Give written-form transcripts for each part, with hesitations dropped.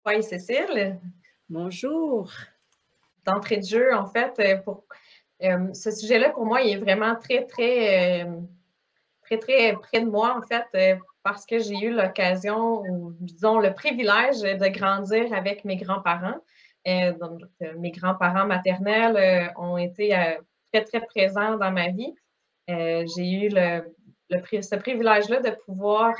Oui, Cécile, Bonjour. d'entrée de jeu, en fait, ce sujet-là, pour moi, il est vraiment très près de moi, en fait, parce que j'ai eu l'occasion, ou disons le privilège de grandir avec mes grands-parents. Mes grands-parents maternels ont été très présents dans ma vie. J'ai eu ce privilège-là de pouvoir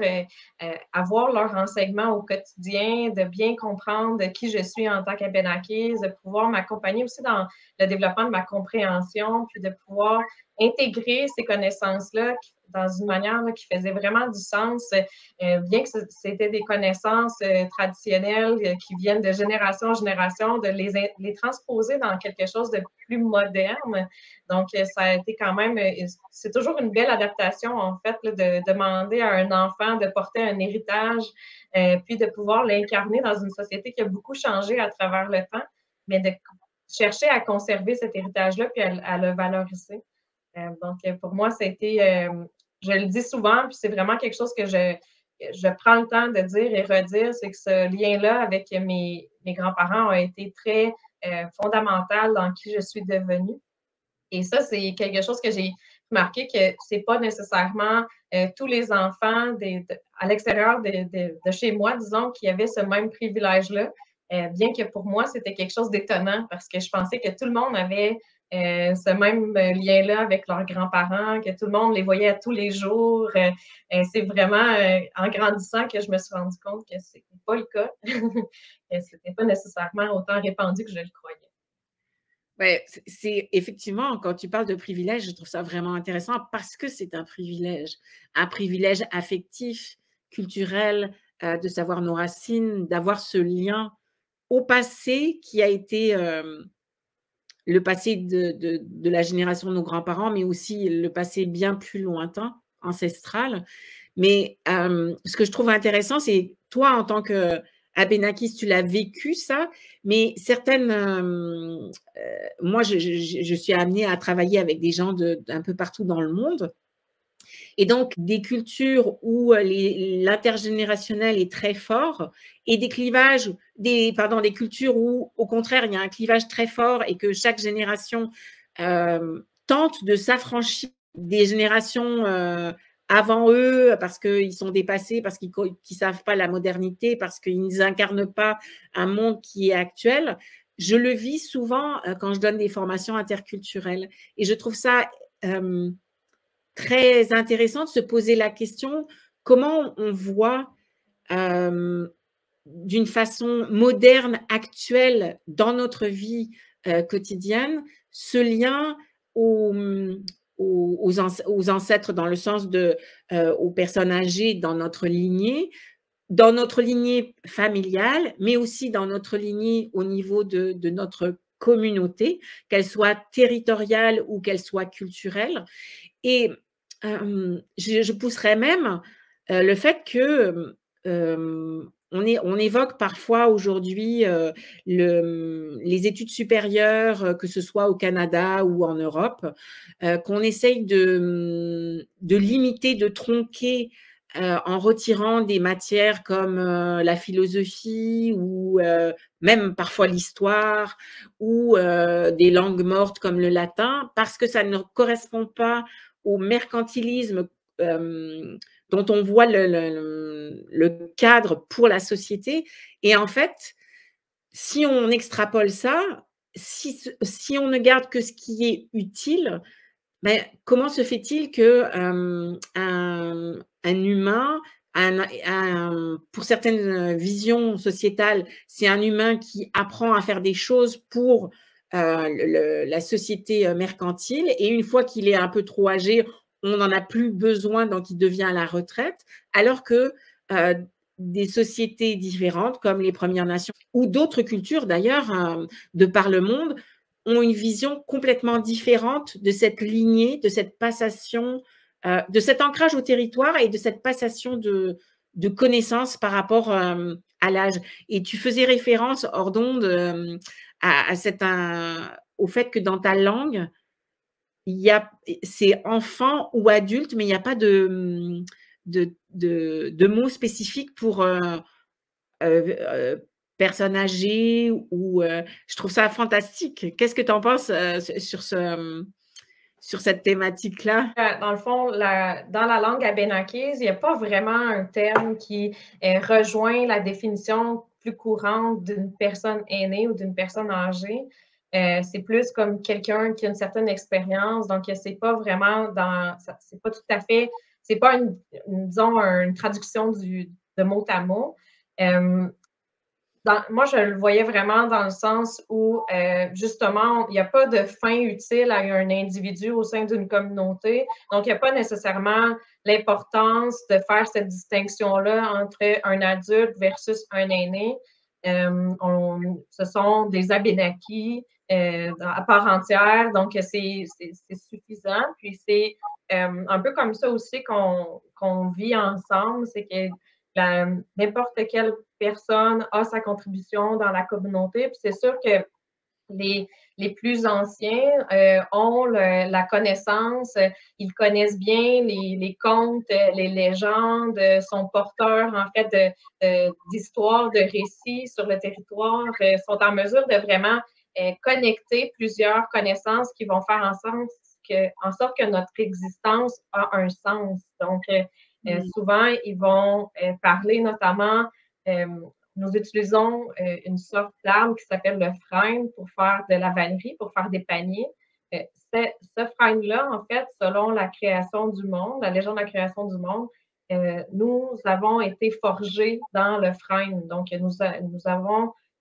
avoir leur enseignement au quotidien, de bien comprendre qui je suis en tant qu'Abénaquise, de pouvoir m'accompagner aussi dans le développement de ma compréhension, puis de pouvoir intégrer ces connaissances-là dans une manière là, qui faisait vraiment du sens, bien que c'était des connaissances traditionnelles qui viennent de génération en génération, de les transposer dans quelque chose de plus moderne. Donc, ça a été quand même, c'est toujours une belle adaptation, en fait, là, de demander à un enfant de porter un héritage, puis de pouvoir l'incarner dans une société qui a beaucoup changé à travers le temps, mais de chercher à conserver cet héritage-là, puis à le valoriser. Donc, pour moi, ça a été, je le dis souvent, puis c'est vraiment quelque chose que je prends le temps de dire et redire, c'est que ce lien-là avec mes grands-parents a été très fondamental dans qui je suis devenue. Et ça, c'est quelque chose que j'ai remarqué que c'est pas nécessairement tous les enfants à l'extérieur de chez moi, disons, qui avaient ce même privilège-là. Bien que pour moi, c'était quelque chose d'étonnant parce que je pensais que tout le monde avait ce même lien-là avec leurs grands-parents, que tout le monde les voyait à tous les jours. C'est vraiment en grandissant que je me suis rendu compte que c'était pas le cas, que c'était pas nécessairement autant répandu que je le croyais. Ouais, c'est effectivement, quand tu parles de privilège, je trouve ça vraiment intéressant parce que c'est un privilège affectif, culturel, de savoir nos racines, d'avoir ce lien au passé qui a été, le passé de la génération de nos grands-parents, mais aussi le passé bien plus lointain, ancestral. Mais ce que je trouve intéressant, c'est toi, en tant qu'Abénakis, tu l'as vécu ça, mais certaines, moi, je suis amenée à travailler avec des gens d'un peu partout dans le monde. Et donc, des cultures où l'intergénérationnel est très fort et des clivages, des cultures où, au contraire, il y a un clivage très fort et que chaque génération tente de s'affranchir des générations avant eux parce qu'ils sont dépassés, parce qu'ils ne savent pas la modernité, parce qu'ils n'incarnent pas un monde qui est actuel. Je le vis souvent quand je donne des formations interculturelles. Et je trouve ça très intéressant de se poser la question comment on voit d'une façon moderne, actuelle, dans notre vie quotidienne, ce lien aux ancêtres dans le sens aux personnes âgées dans notre lignée familiale, mais aussi dans notre lignée au niveau de notre communauté, qu'elle soit territoriale ou qu'elle soit culturelle. Et je pousserais même le fait que on évoque parfois aujourd'hui les études supérieures, que ce soit au Canada ou en Europe, qu'on essaye de limiter, de tronquer en retirant des matières comme la philosophie ou même parfois l'histoire ou des langues mortes comme le latin, parce que ça ne correspond pas au mercantilisme dont on voit le cadre pour la société. Et en fait, si on extrapole ça, si on ne garde que ce qui est utile, ben, comment se fait-il que un humain, pour certaines visions sociétales, c'est un humain qui apprend à faire des choses pour la société mercantile, et une fois qu'il est un peu trop âgé, on n'en a plus besoin, donc il devient à la retraite, alors que des sociétés différentes, comme les Premières Nations, ou d'autres cultures d'ailleurs, de par le monde, ont une vision complètement différente de cette lignée, de cette passation, de cet ancrage au territoire et de cette passation de connaissances par rapport à l'âge. Et tu faisais référence, hors d'onde, au fait que dans ta langue, c'est enfant ou adulte, mais il n'y a pas de mots spécifiques pour personnes âgées ou je trouve ça fantastique. Qu'est-ce que tu en penses, sur sur cette thématique-là? Dans le fond, dans la langue abénaquise, il n'y a pas vraiment un terme qui rejoint la définition plus courante d'une personne aînée ou d'une personne âgée. C'est plus comme quelqu'un qui a une certaine expérience, donc c'est pas vraiment c'est pas tout à fait, c'est pas disons, une traduction de mot à mot. Euh, Moi, je le voyais vraiment dans le sens où, justement, il n'y a pas de fin utile à un individu au sein d'une communauté. Donc, il n'y a pas nécessairement l'importance de faire cette distinction-là entre un adulte versus un aîné. Ce sont des Abénakis à part entière, donc c'est suffisant. Puis c'est un peu comme ça aussi qu'on vit ensemble, c'est que n'importe quelle personne a sa contribution dans la communauté. Puis c'est sûr que les plus anciens ont la connaissance, ils connaissent bien les contes, les légendes, sont porteurs en fait d'histoires, de récits sur le territoire, sont en mesure de vraiment connecter plusieurs connaissances qui vont faire en sorte que notre existence a un sens. Donc, souvent, ils vont parler notamment nous utilisons une sorte d'arbre qui s'appelle le frêne pour faire de la vannerie, pour faire des paniers. Euh, Ce frêne-là, en fait, selon la création du monde, la légende de la création du monde, nous avons été forgés dans le frêne. Donc, nous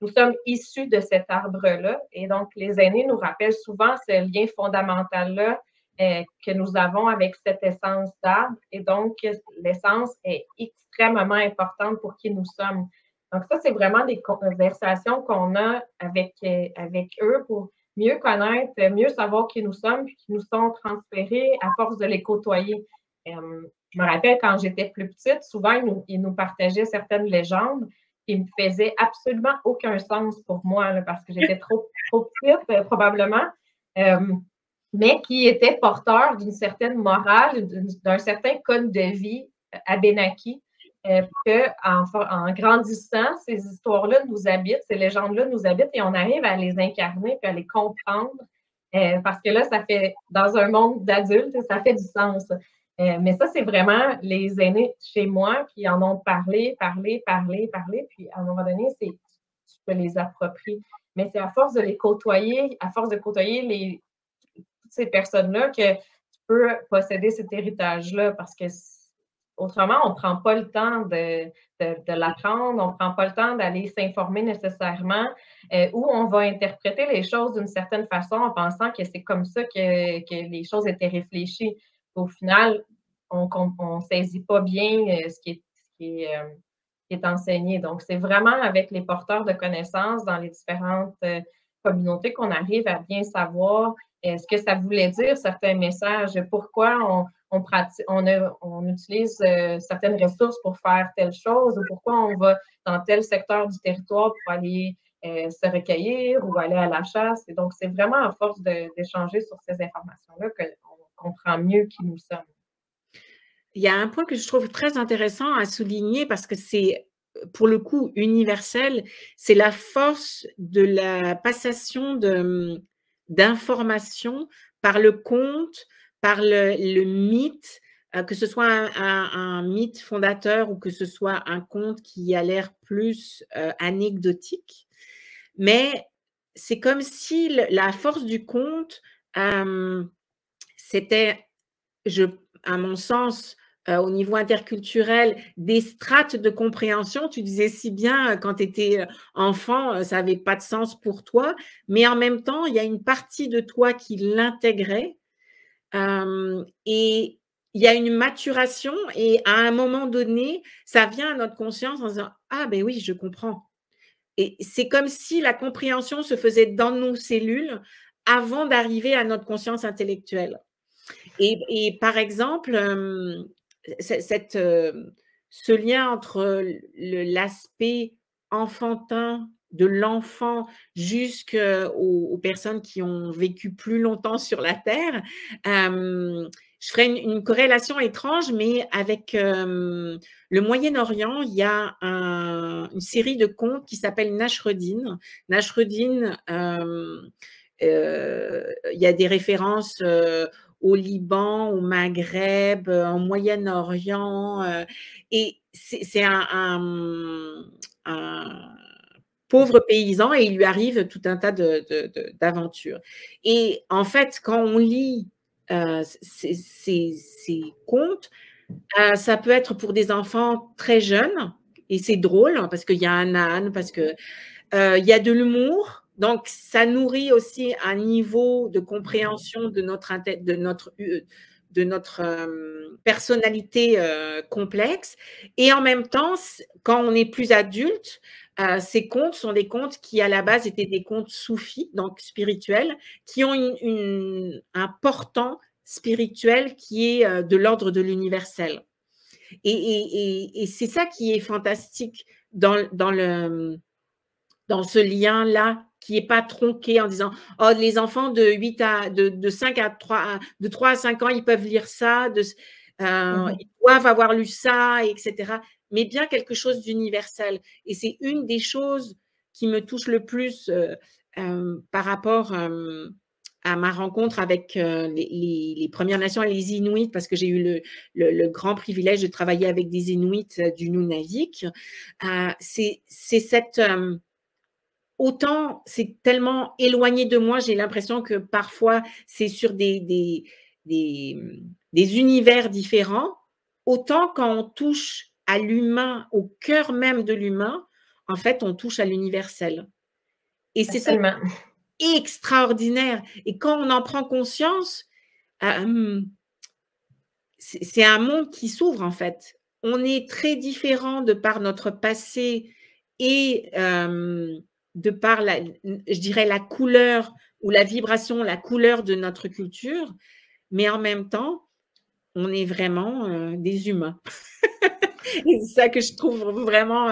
sommes issus de cet arbre-là. Et donc, les aînés nous rappellent souvent ce lien fondamental-là que nous avons avec cette essence d'arbre. Et donc, l'essence est extrêmement importante pour qui nous sommes. Donc, ça, c'est vraiment des conversations qu'on a avec eux pour mieux connaître, mieux savoir qui nous sommes, puis qui nous sont transférés à force de les côtoyer. Je me rappelle quand j'étais plus petite, souvent, ils nous partageaient certaines légendes qui me faisaient absolument aucun sens pour moi, là, parce que j'étais trop petite, probablement, mais qui étaient porteurs d'une certaine morale, d'un certain code de vie abénaki qu'en grandissant, ces histoires-là nous habitent, ces légendes-là nous habitent et on arrive à les incarner puis à les comprendre parce que là, ça fait, dans un monde d'adultes, ça fait du sens. Mais ça, c'est vraiment les aînés chez moi qui en ont parlé, puis à un moment donné, tu peux les approprier. Mais c'est à force de les côtoyer, à force de côtoyer toutes ces personnes-là que tu peux posséder cet héritage-là parce que autrement, on ne prend pas le temps de l'apprendre, on ne prend pas le temps d'aller s'informer nécessairement, ou on va interpréter les choses d'une certaine façon en pensant que c'est comme ça que les choses étaient réfléchies. Au final, on ne saisit pas bien ce qui est enseigné. Donc, c'est vraiment avec les porteurs de connaissances dans les différentes communautés qu'on arrive à bien savoir ce que ça voulait dire, certains messages, pourquoi on utilise certaines ressources pour faire telle chose, ou pourquoi on va dans tel secteur du territoire pour aller se recueillir ou aller à la chasse. Et donc, c'est vraiment à force d'échanger sur ces informations-là qu'on comprend mieux qui nous sommes. Il y a un point que je trouve très intéressant à souligner parce que c'est, pour le coup, universel, c'est la force de la passation d'informations par le conte, par le mythe, que ce soit un mythe fondateur ou que ce soit un conte qui a l'air plus anecdotique. Mais c'est comme si la force du conte, c'était, à mon sens, au niveau interculturel, des strates de compréhension. Tu disais si bien, quand tu étais enfant, ça n'avait pas de sens pour toi, mais en même temps, il y a une partie de toi qui l'intégrait, et il y a une maturation et à un moment donné, ça vient à notre conscience en disant: «Ah ben oui, je comprends». Et c'est comme si la compréhension se faisait dans nos cellules avant d'arriver à notre conscience intellectuelle. Et par exemple, ce lien entre l'aspect enfantin de l'enfant jusqu'aux personnes qui ont vécu plus longtemps sur la terre, je ferai une corrélation étrange, mais avec le Moyen-Orient, il y a une série de contes qui s'appelle Nasreddin. Nasreddin, il y a des références au Liban, au Maghreb, au Moyen-Orient, et c'est un pauvre paysan et il lui arrive tout un tas d'aventures. Et en fait, quand on lit ces contes, ça peut être pour des enfants très jeunes et c'est drôle hein, parce qu'il y a un âne, parce qu'il y a de l'humour. Donc, ça nourrit aussi un niveau de compréhension de notre personnalité complexe. Et en même temps, quand on est plus adulte, ces contes sont des contes qui, à la base, étaient des contes soufis, donc spirituels, qui ont un portant spirituel qui est de l'ordre de l'universel. Et c'est ça qui est fantastique dans ce lien-là, qui n'est pas tronqué en disant « Oh, les enfants de 5 à 3, de 3 à 5 ans, ils peuvent lire ça, ils doivent avoir lu ça, etc. » Mais bien quelque chose d'universel. Et c'est une des choses qui me touche le plus par rapport à ma rencontre avec les Premières Nations et les Inuits, parce que j'ai eu le grand privilège de travailler avec des Inuits du Nunavik. C'est cette... autant c'est tellement éloigné de moi, j'ai l'impression que parfois c'est sur des univers différents, autant quand on touche à l'humain, au cœur même de l'humain, en fait, on touche à l'universel. Et c'est ça extraordinaire. Et quand on en prend conscience, c'est un monde qui s'ouvre en fait. On est très différents de par notre passé et de par, je dirais, la couleur ou la vibration, la couleur de notre culture, mais en même temps, on est vraiment des humains. C'est ça que je trouve vraiment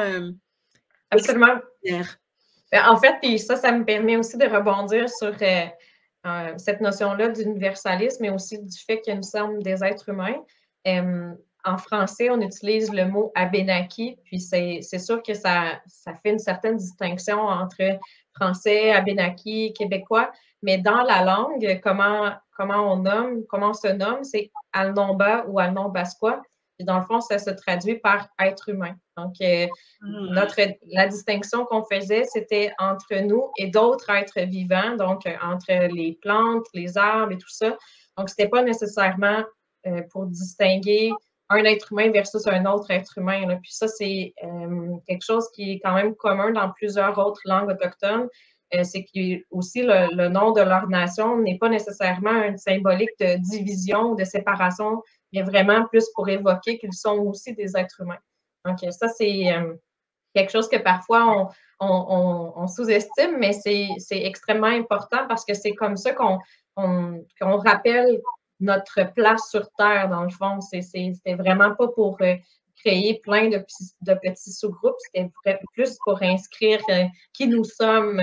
absolument. Extraordinaire. En fait, puis ça me permet aussi de rebondir sur cette notion-là d'universalisme, mais aussi du fait que nous sommes des êtres humains. En français, on utilise le mot Abénaki, puis c'est sûr que ça fait une certaine distinction entre français, Abénaki, québécois, mais dans la langue, comment on se nomme, c'est Alnomba ou Alnombaskois. Puis dans le fond, ça se traduit par être humain. Donc, la distinction qu'on faisait, c'était entre nous et d'autres êtres vivants, donc entre les plantes, les arbres et tout ça. Donc, ce n'était pas nécessairement pour distinguer un être humain versus un autre être humain. Là. Puis ça, c'est quelque chose qui est quand même commun dans plusieurs autres langues autochtones. C'est que aussi le nom de leur nation n'est pas nécessairement une symbolique de division ou de séparation, mais vraiment plus pour évoquer qu'ils sont aussi des êtres humains. Donc, ça, c'est quelque chose que parfois on sous-estime, mais c'est extrêmement important parce que c'est comme ça qu'on rappelle notre place sur Terre, dans le fond. C'était vraiment pas pour créer plein de petits sous-groupes, c'était plus pour inscrire qui nous sommes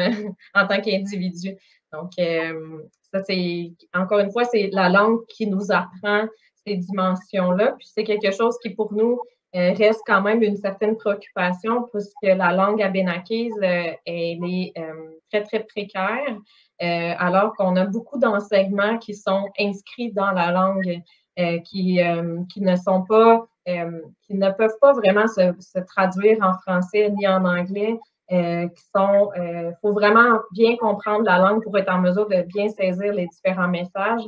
en tant qu'individus. Donc, ça, c'est, encore une fois, c'est la langue qui nous apprend ces dimensions-là. Puis c'est quelque chose qui, pour nous, reste quand même une certaine préoccupation puisque la langue abénaquise, elle est très, très précaire, alors qu'on a beaucoup d'enseignements qui sont inscrits dans la langue, qui ne sont pas, qui ne peuvent pas vraiment se traduire en français ni en anglais. Faut vraiment bien comprendre la langue pour être en mesure de bien saisir les différents messages.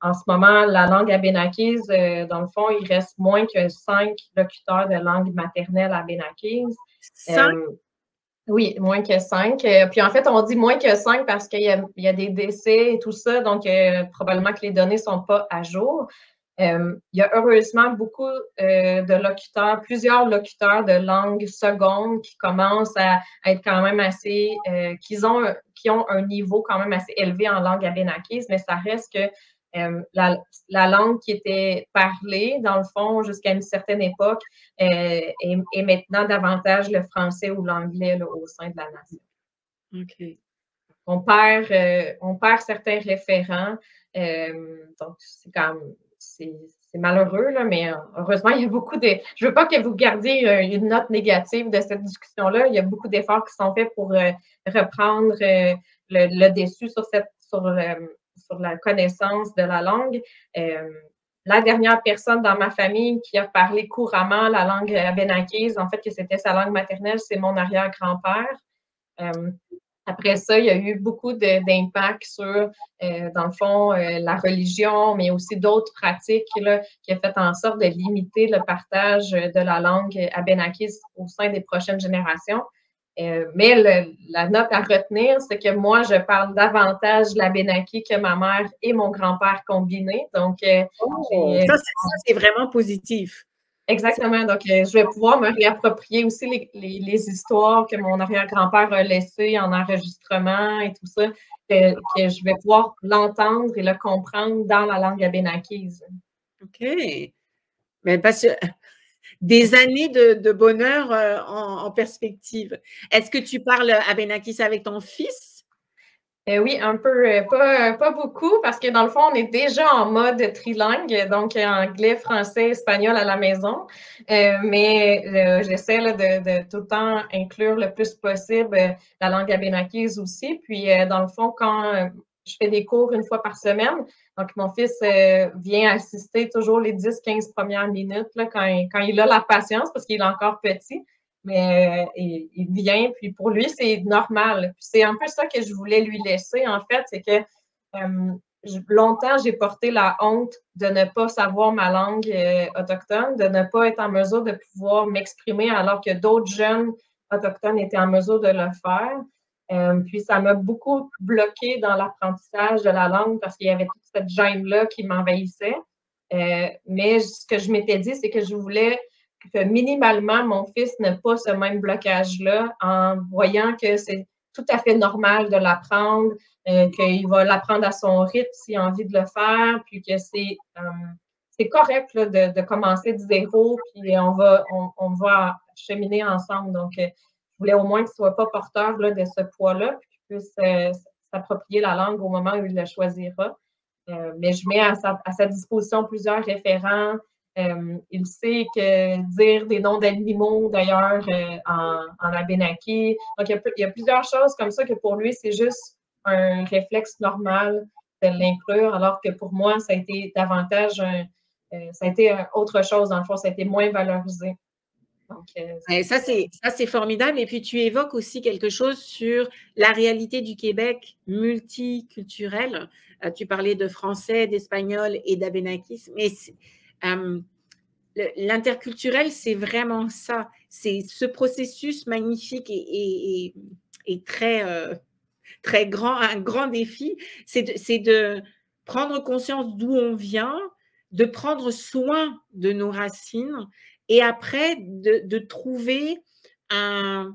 En ce moment, la langue abénaquise, dans le fond, il reste moins que 5 locuteurs de langue maternelle abénaquise. 5? Oui, moins que 5. Puis en fait, on dit moins que 5 parce qu'il y a des décès et tout ça, donc probablement que les données ne sont pas à jour. Il y a heureusement beaucoup de locuteurs, plusieurs locuteurs de langue seconde qui commencent à être quand même assez, qui ont un niveau quand même assez élevé en langue abénaquise, mais ça reste que la langue qui était parlée, dans le fond, jusqu'à une certaine époque, est maintenant davantage le français ou l'anglais au sein de la nation. OK. On perd certains référents. Donc, c'est comme c'est malheureux, là, mais heureusement, il y a beaucoup de. Je ne veux pas que vous gardiez une note négative de cette discussion-là. Il y a beaucoup d'efforts qui sont faits pour reprendre le dessus sur la connaissance de la langue. La dernière personne dans ma famille qui a parlé couramment la langue abénaquise, en fait, que c'était sa langue maternelle, c'est mon arrière-grand-père. Après ça, il y a eu beaucoup d'impact sur, dans le fond, la religion, mais aussi d'autres pratiques là, qui ont fait en sorte de limiter le partage de la langue abénaquise au sein des prochaines générations. Mais la note à retenir, c'est que moi, je parle davantage l'abénaki que ma mère et mon grand-père combinés. Donc, ça, c'est vraiment positif. Exactement. Donc, je vais pouvoir me réapproprier aussi les histoires que mon arrière-grand-père a laissées en enregistrement et tout ça, que je vais pouvoir l'entendre et le comprendre dans la langue abénakise. OK. Mais parce que des années de bonheur en perspective. Est-ce que tu parles abénakis avec ton fils? Oui, un peu, pas beaucoup, parce que dans le fond, on est déjà en mode trilingue, donc anglais, français, espagnol à la maison. Mais j'essaie de tout le temps inclure le plus possible la langue abénakise aussi. Puis, dans le fond, quand je fais des cours une fois par semaine, donc mon fils vient assister toujours les 10-15 premières minutes là, quand il a la patience, parce qu'il est encore petit. Mais il vient, puis pour lui, c'est normal. C'est un peu ça que je voulais lui laisser, en fait, c'est que longtemps, j'ai porté la honte de ne pas savoir ma langue autochtone, de ne pas être en mesure de pouvoir m'exprimer alors que d'autres jeunes autochtones étaient en mesure de le faire. Puis ça m'a beaucoup bloqué dans l'apprentissage de la langue parce qu'il y avait toute cette gêne-là qui m'envahissait. Mais ce que je m'étais dit, c'est que je voulais que minimalement, mon fils n'a pas ce même blocage-là en voyant que c'est tout à fait normal de l'apprendre, qu'il va l'apprendre à son rythme s'il a envie de le faire, puis que c'est correct là, de commencer de zéro, puis on va cheminer ensemble. Donc, je voulais au moins qu'il ne soit pas porteur là, de ce poids-là, puis qu'il puisse s'approprier la langue au moment où il le choisira. Mais je mets à sa disposition plusieurs référents. Il sait que dire des noms d'animaux, d'ailleurs, en abénaki. Donc, il y a plusieurs choses comme ça que pour lui, c'est juste un réflexe normal de l'inclure, alors que pour moi, ça a été davantage ça a été autre chose, dans le fond, ça a été moins valorisé. Donc, ça, c'est formidable. Et puis, tu évoques aussi quelque chose sur la réalité du Québec multiculturel. Tu parlais de français, d'espagnol et d'abénakis. Mais l'interculturel, c'est vraiment ça. C'est ce processus magnifique et très, très grand, un grand défi. C'est de prendre conscience d'où on vient, de prendre soin de nos racines et après de trouver un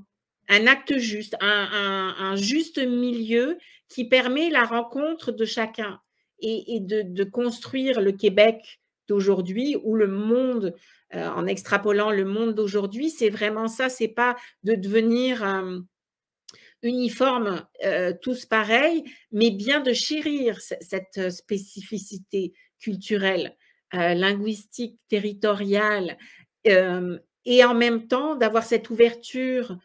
acte juste, un juste milieu qui permet la rencontre de chacun et de construire le Québec d'aujourd'hui ou le monde, en extrapolant le monde d'aujourd'hui. C'est vraiment ça, c'est pas de devenir uniformes, tous pareils, mais bien de chérir cette spécificité culturelle, linguistique, territoriale, et en même temps d'avoir cette ouverture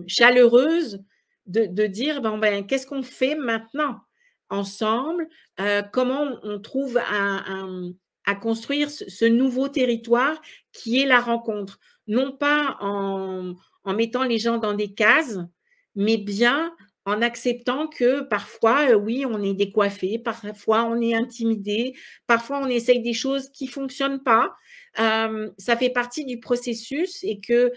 chaleureuse de dire bon, ben, qu'est-ce qu'on fait maintenant ensemble, comment on trouve à construire ce nouveau territoire qui est la rencontre, non pas en mettant les gens dans des cases, mais bien en acceptant que parfois, oui, on est décoiffé, parfois on est intimidé, parfois on essaye des choses qui ne fonctionnent pas. Ça fait partie du processus et que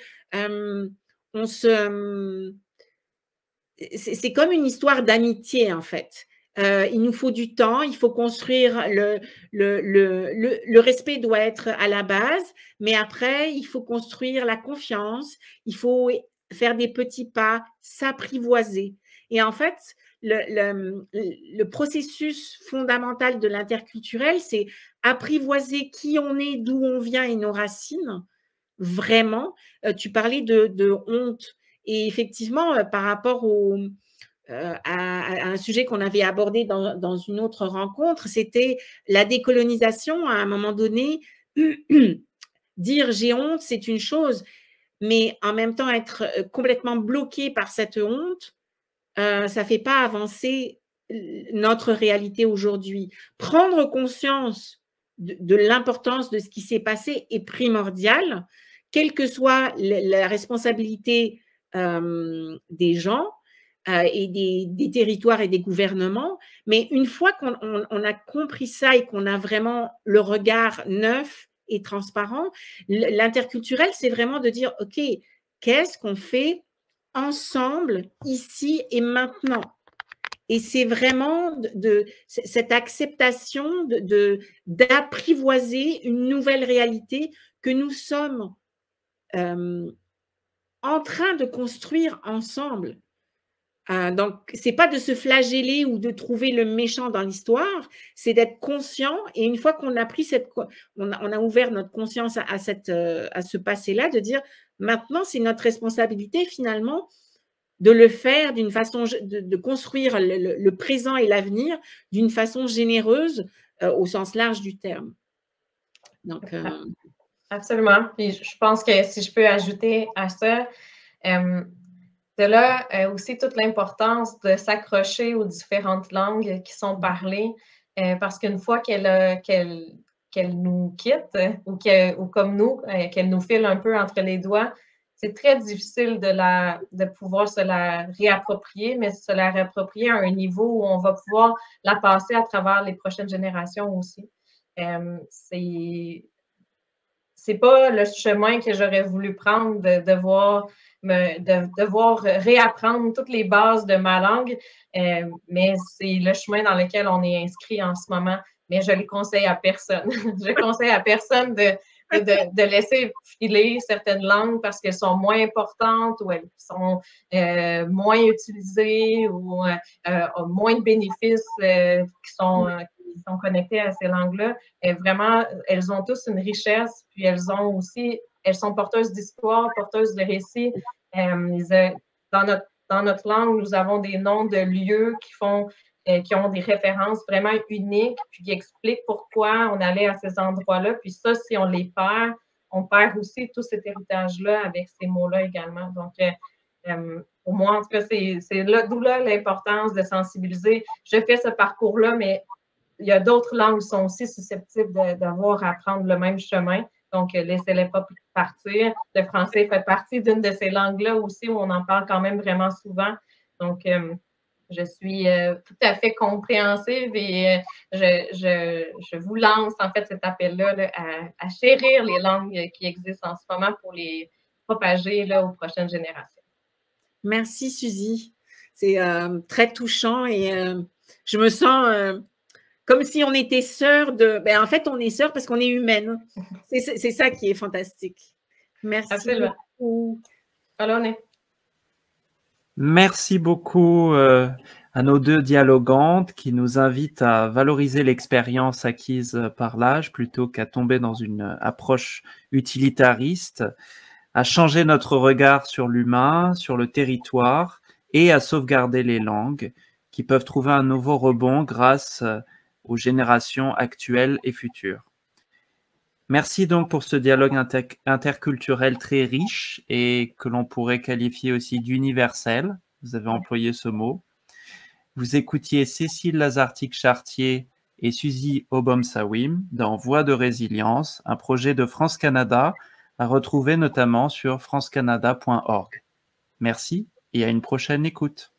c'est comme une histoire d'amitié en fait. Il nous faut du temps, il faut construire le respect doit être à la base, mais après, il faut construire la confiance, il faut faire des petits pas, s'apprivoiser. Et en fait, le processus fondamental de l'interculturel, c'est apprivoiser qui on est, d'où on vient et nos racines. Vraiment, tu parlais de honte. Et effectivement, par rapport à un sujet qu'on avait abordé dans une autre rencontre, c'était la décolonisation. À un moment donné, dire j'ai honte, c'est une chose, mais en même temps être complètement bloqué par cette honte, ça ne fait pas avancer notre réalité aujourd'hui. Prendre conscience de l'importance de ce qui s'est passé est primordial, quelle que soit la responsabilité des gens et des territoires et des gouvernements. Mais une fois qu'on a compris ça et qu'on a vraiment le regard neuf et transparent, l'interculturel, c'est vraiment de dire, OK, qu'est-ce qu'on fait ensemble, ici et maintenant? Et c'est vraiment cette acceptation d'apprivoiser une nouvelle réalité que nous sommes en train de construire ensemble. Donc, ce n'est pas de se flageller ou de trouver le méchant dans l'histoire, c'est d'être conscient. Et une fois qu'on a pris on a ouvert notre conscience à ce passé-là, de dire maintenant, c'est notre responsabilité finalement de le faire d'une façon, de construire le présent et l'avenir d'une façon généreuse au sens large du terme. Donc, absolument. Puis je pense que si je peux ajouter à ça, de là aussi toute l'importance de s'accrocher aux différentes langues qui sont parlées, parce qu'une fois qu'elle nous quitte ou comme nous, qu'elle nous file un peu entre les doigts, c'est très difficile de pouvoir se la réapproprier, mais se la réapproprier à un niveau où on va pouvoir la passer à travers les prochaines générations aussi. C'est pas le chemin que j'aurais voulu prendre de devoir réapprendre toutes les bases de ma langue, mais c'est le chemin dans lequel on est inscrit en ce moment. Mais je le conseille à personne. Je conseille à personne de laisser filer certaines langues parce qu'elles sont moins importantes ou elles sont moins utilisées ou ont moins de bénéfices qui sont connectés à ces langues-là. Vraiment, elles ont tous une richesse, puis elles sont porteuses d'histoire, porteuses de récits. Dans notre langue, nous avons des noms de lieux qui ont des références vraiment uniques, puis qui expliquent pourquoi on allait à ces endroits-là. Puis ça, si on les perd, on perd aussi tout cet héritage-là avec ces mots-là également. Donc, pour moi, en tout cas, c'est d'où là l'importance de sensibiliser. Je fais ce parcours-là, mais il y a d'autres langues qui sont aussi susceptibles d'avoir à prendre le même chemin. Donc, laissez-les pas partir. Le français fait partie d'une de ces langues-là aussi où on en parle quand même vraiment souvent. Donc, je suis tout à fait compréhensive et je vous lance en fait cet appel-là là, à chérir les langues qui existent en ce moment pour les propager là, aux prochaines générations. Merci Suzy. C'est très touchant et je me sens comme si on était sœurs en fait, on est sœurs parce qu'on est humaines. C'est ça qui est fantastique. Merci Absolument. beaucoup. Alors, on est. Merci beaucoup à nos deux dialogantes qui nous invitent à valoriser l'expérience acquise par l'âge plutôt qu'à tomber dans une approche utilitariste, à changer notre regard sur l'humain, sur le territoire et à sauvegarder les langues qui peuvent trouver un nouveau rebond grâce aux générations actuelles et futures. Merci donc pour ce dialogue interculturel très riche et que l'on pourrait qualifier aussi d'universel. Vous avez employé ce mot. Vous écoutiez Cécile Lazartique-Chartier et Suzy Obom-Sawim dans Voix de résilience, un projet de France-Canada à retrouver notamment sur francecanada.org. Merci et à une prochaine écoute.